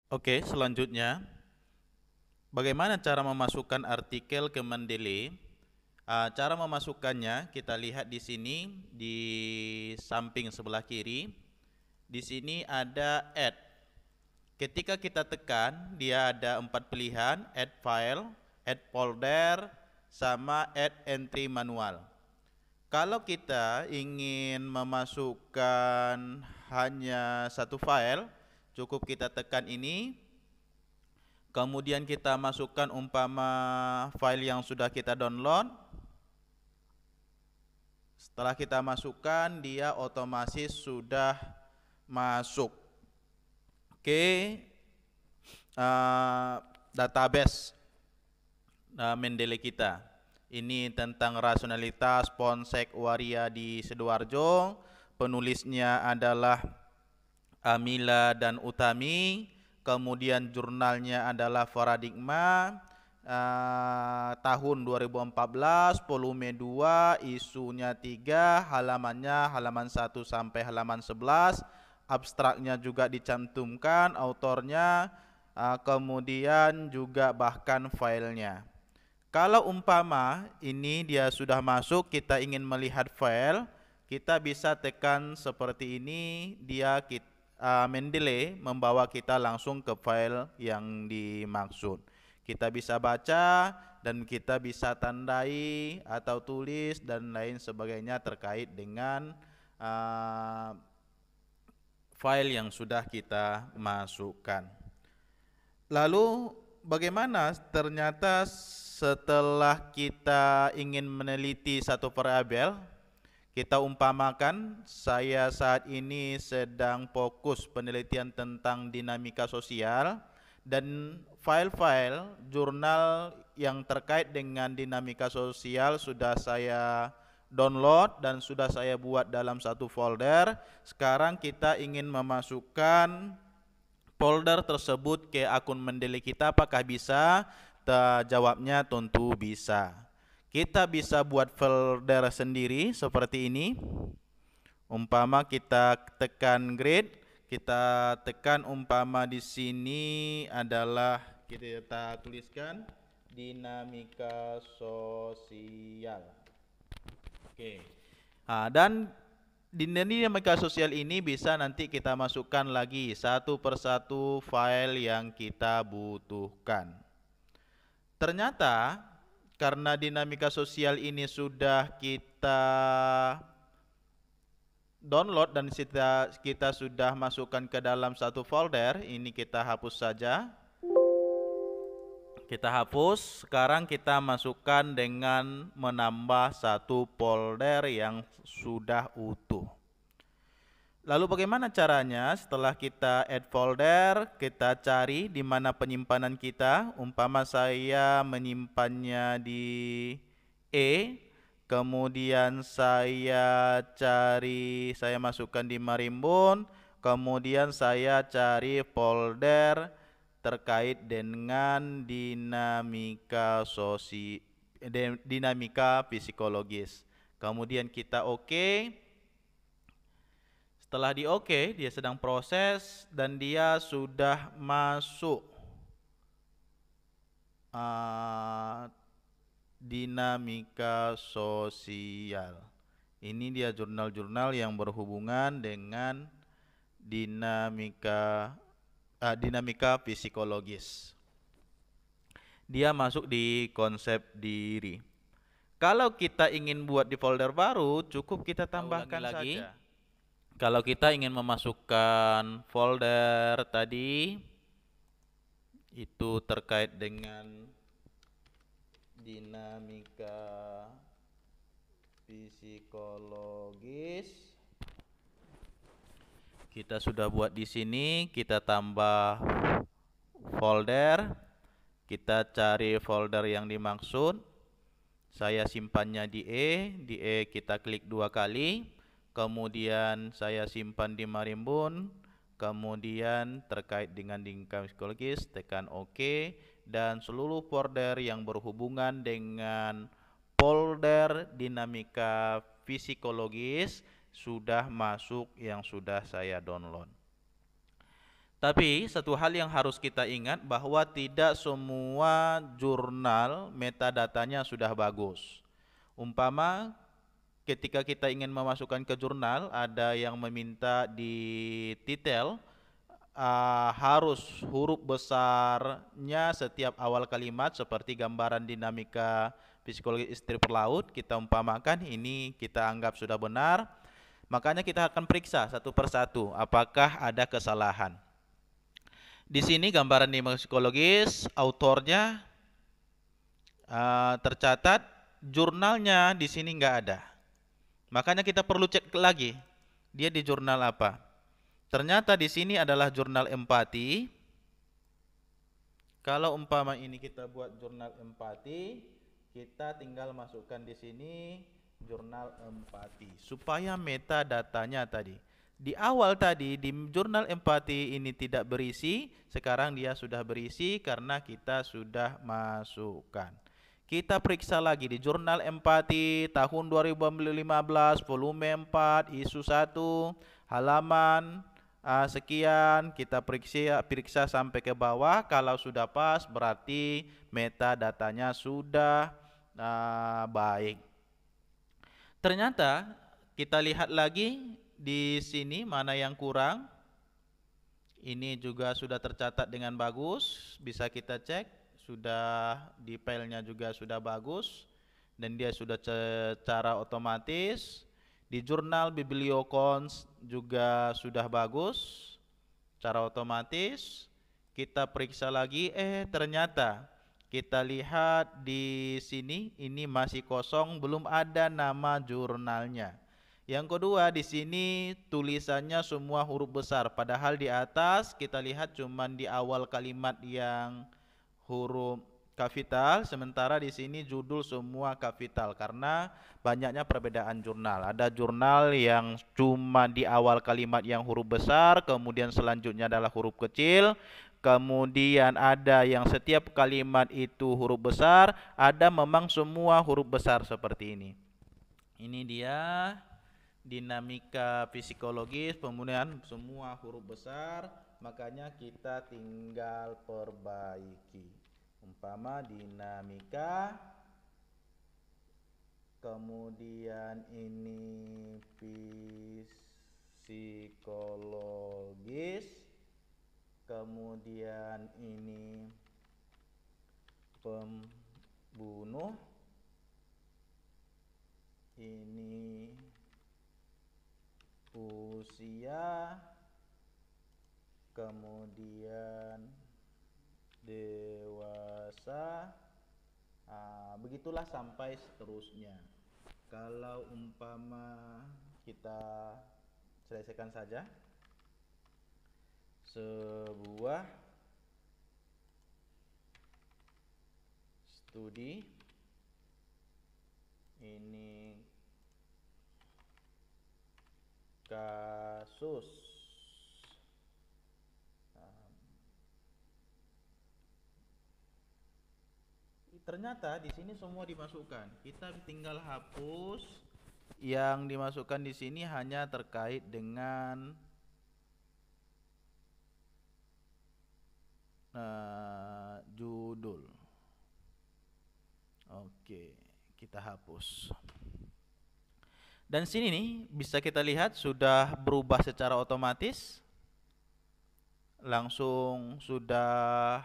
Oke, selanjutnya bagaimana cara memasukkan artikel ke Mendeley? Cara memasukkannya kita lihat di sini di samping sebelah kiri. Di sini ada add. Ketika kita tekan, dia ada 4 pilihan: add file, add folder, sama add entry manual. Kalau kita ingin memasukkan hanya satu file, cukup kita tekan ini. Kemudian kita masukkan umpama file yang sudah kita download. Setelah kita masukkan, dia otomatis sudah masuk ke database Mendeley kita. Ini tentang rasionalitas Ponsek Waria di Sidoarjo. Penulisnya adalah Amila dan Utami. Kemudian jurnalnya adalah Paradigma. Tahun 2014, volume 2, isunya 3, halamannya halaman 1 sampai halaman 11. Abstraknya juga dicantumkan, autornya, kemudian juga bahkan filenya. Kalau umpama ini dia sudah masuk, kita ingin melihat file, kita bisa tekan seperti ini, Mendeley membawa kita langsung ke file yang dimaksud. Kita bisa baca dan kita bisa tandai atau tulis dan lain sebagainya terkait dengan file yang sudah kita masukkan. Lalu bagaimana ternyata setelah kita ingin meneliti satu variabel, kita umpamakan saya saat ini sedang fokus penelitian tentang dinamika sosial dan file-file jurnal yang terkait dengan dinamika sosial sudah saya download dan sudah saya buat dalam satu folder. Sekarang kita ingin memasukkan folder tersebut ke akun Mendeley kita, apakah bisa? Jawabnya tentu bisa. Kita bisa buat folder sendiri seperti ini. Umpama kita tekan grade, kita tekan umpama di sini adalah kita tuliskan dinamika sosial. Oke. Dan di dinamika sosial ini bisa nanti kita masukkan lagi satu persatu file yang kita butuhkan. Ternyata karena dinamika sosial ini sudah kita download dan kita sudah masukkan ke dalam satu folder, ini kita hapus saja. Kita hapus, sekarang kita masukkan dengan menambah satu folder yang sudah utuh. Lalu bagaimana caranya? Setelah kita add folder, kita cari di mana penyimpanan kita. Umpama saya menyimpannya di E, kemudian saya masukkan di Marimbun, kemudian saya cari folder terkait dengan dinamika psikologis. Kemudian kita oke. Setelah di oke, dia sedang proses dan dia sudah masuk dinamika sosial. Ini dia jurnal-jurnal yang berhubungan dengan dinamika psikologis. Dia masuk di konsep diri. Kalau kita ingin buat di folder baru, cukup kita tambahkan lagi. Kalau kita ingin memasukkan folder tadi itu terkait dengan dinamika psikologis, kita sudah buat di sini, kita tambah folder, kita cari folder yang dimaksud. Saya simpannya di E kita klik 2 kali. Kemudian saya simpan di Marimbun, kemudian terkait dengan dinamika psikologis, tekan OK, dan seluruh folder yang berhubungan dengan folder dinamika psikologis sudah masuk yang sudah saya download. Tapi satu hal yang harus kita ingat bahwa tidak semua jurnal metadatanya sudah bagus. Umpama ketika kita ingin memasukkan ke jurnal, ada yang meminta di titel harus huruf besarnya setiap awal kalimat seperti gambaran dinamika psikologi istri perlaut. Kita umpamakan ini kita anggap sudah benar, makanya kita akan periksa satu persatu apakah ada kesalahan. Di sini gambaran dinamika psikologis, autornya tercatat, jurnalnya di sini nggak ada. Makanya kita perlu cek lagi, dia di jurnal apa. Ternyata di sini adalah jurnal empati. Kalau umpama ini kita buat jurnal empati, kita tinggal masukkan di sini jurnal empati supaya metadatanya tadi di awal tadi di jurnal empati ini tidak berisi, sekarang dia sudah berisi karena kita sudah masukkan. Kita periksa lagi di jurnal empati tahun 2015 volume 4 isu 1 halaman sekian, kita periksa sampai ke bawah. Kalau sudah pas berarti metadatanya sudah baik. Ternyata kita lihat lagi di sini mana yang kurang. Ini juga sudah tercatat dengan bagus, bisa kita cek, sudah di filenya juga sudah bagus dan dia sudah secara otomatis. Di jurnal Bibliocons juga sudah bagus secara otomatis. Kita periksa lagi, ternyata kita lihat di sini ini masih kosong, belum ada nama jurnalnya. Yang kedua, di sini tulisannya semua huruf besar, padahal di atas kita lihat cuman di awal kalimat yang huruf kapital, sementara di sini judul semua kapital karena banyaknya perbedaan jurnal. Ada jurnal yang cuma di awal kalimat yang huruf besar, kemudian selanjutnya adalah huruf kecil, kemudian ada yang setiap kalimat itu huruf besar, ada memang semua huruf besar seperti ini. Ini dia dinamika psikologis, kemudian semua huruf besar, makanya kita tinggal perbaiki. Umpama dinamika, kemudian ini psikologis, kemudian ini pembunuh, ini usia, kemudian dewasa, begitulah sampai seterusnya. Kalau umpama kita selesaikan saja sebuah studi, ini kasus ternyata di sini semua dimasukkan. Kita tinggal hapus yang dimasukkan di sini hanya terkait dengan judul. Oke, kita hapus. Dan sini nih bisa kita lihat sudah berubah secara otomatis. Langsung sudah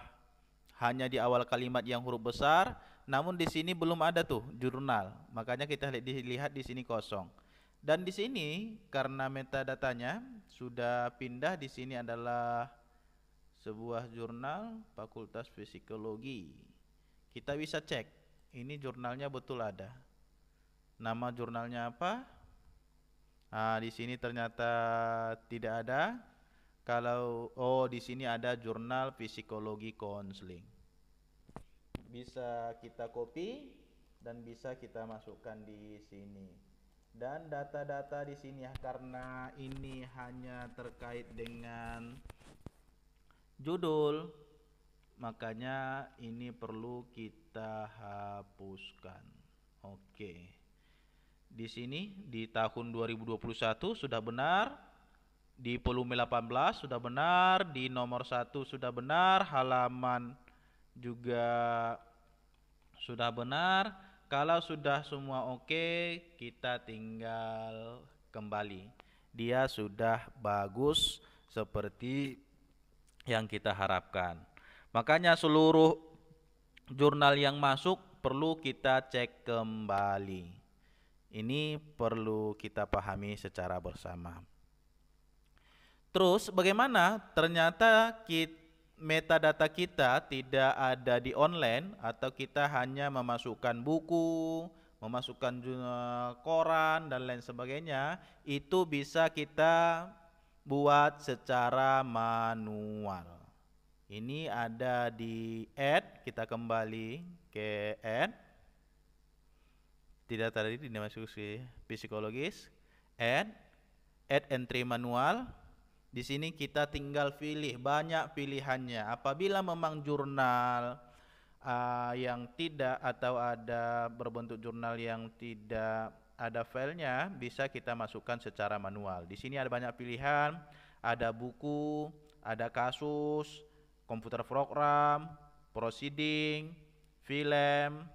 hanya di awal kalimat yang huruf besar, namun di sini belum ada tuh jurnal. Makanya kita lihat di sini kosong. Dan di sini karena metadatanya sudah pindah, di sini adalah sebuah jurnal Fakultas Psikologi. Kita bisa cek, ini jurnalnya betul ada. Nama jurnalnya apa? Di sini ternyata tidak ada. Kalau di sini ada jurnal psikologi konseling. Bisa kita copy dan bisa kita masukkan di sini. Dan data-data di sini karena ini hanya terkait dengan judul, makanya ini perlu kita hapuskan. Oke. Di sini di tahun 2021 sudah benar. di volume 18 sudah benar, di nomor 1 sudah benar, halaman juga sudah benar. Kalau sudah semua oke, kita tinggal kembali. Dia sudah bagus seperti yang kita harapkan. Makanya seluruh jurnal yang masuk perlu kita cek kembali. Ini perlu kita pahami secara bersama. Terus bagaimana ternyata metadata kita tidak ada di online atau kita hanya memasukkan buku, memasukkan koran dan lain sebagainya, itu bisa kita buat secara manual. Ini ada di add, kita kembali ke add. Tidak tadi dimasuki psikologis, add entry manual. Di sini kita tinggal pilih, banyak pilihannya. Apabila memang jurnal yang tidak atau ada berbentuk jurnal yang tidak ada filenya, bisa kita masukkan secara manual. Di sini ada banyak pilihan, ada buku, ada kasus, komputer program, proceeding, film,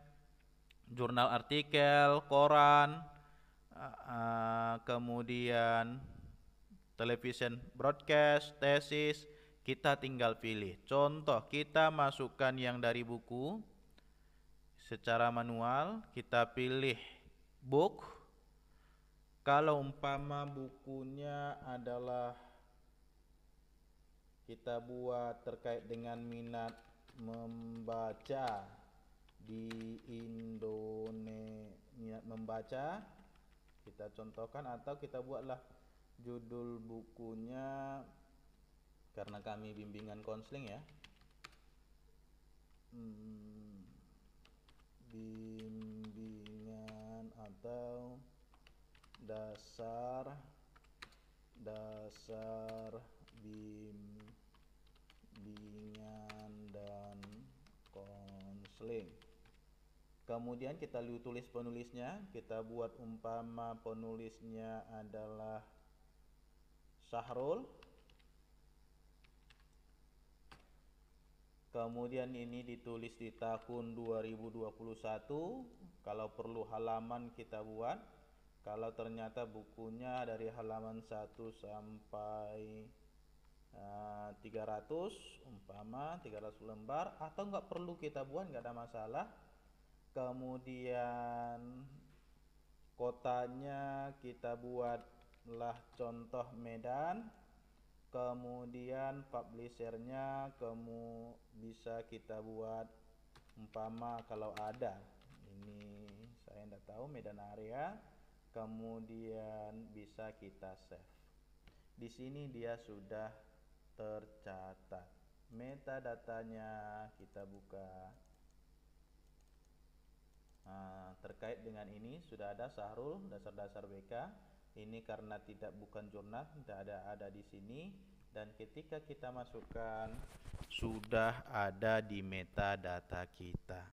jurnal artikel, koran, kemudian television broadcast, tesis, kita tinggal pilih. Contoh, kita masukkan yang dari buku secara manual, kita pilih book. Kalau umpama bukunya adalah kita buat terkait dengan minat membaca di Indonesia, minat membaca, kita contohkan, atau kita buatlah judul bukunya, karena kami bimbingan konseling ya, bimbingan atau dasar bimbingan dan konseling. Kemudian kita tulis penulisnya, kita buat umpama penulisnya adalah Syahrul. Kemudian ini ditulis di tahun 2021. Kalau perlu halaman kita buat. Kalau ternyata bukunya dari halaman 1 sampai 300, umpama 300 lembar, atau nggak perlu kita buat, nggak ada masalah. Kemudian kotanya kita buatlah contoh Medan. Kemudian publishernya bisa kita buat umpama kalau ada, ini saya tidak tahu, Medan area. Kemudian bisa kita save. Di sini dia sudah tercatat. Metadatanya kita buka. Terkait dengan ini sudah ada Syahrul, dasar-dasar BK. Ini karena bukan jurnal, tidak ada di sini, dan ketika kita masukkan sudah ada di metadata kita.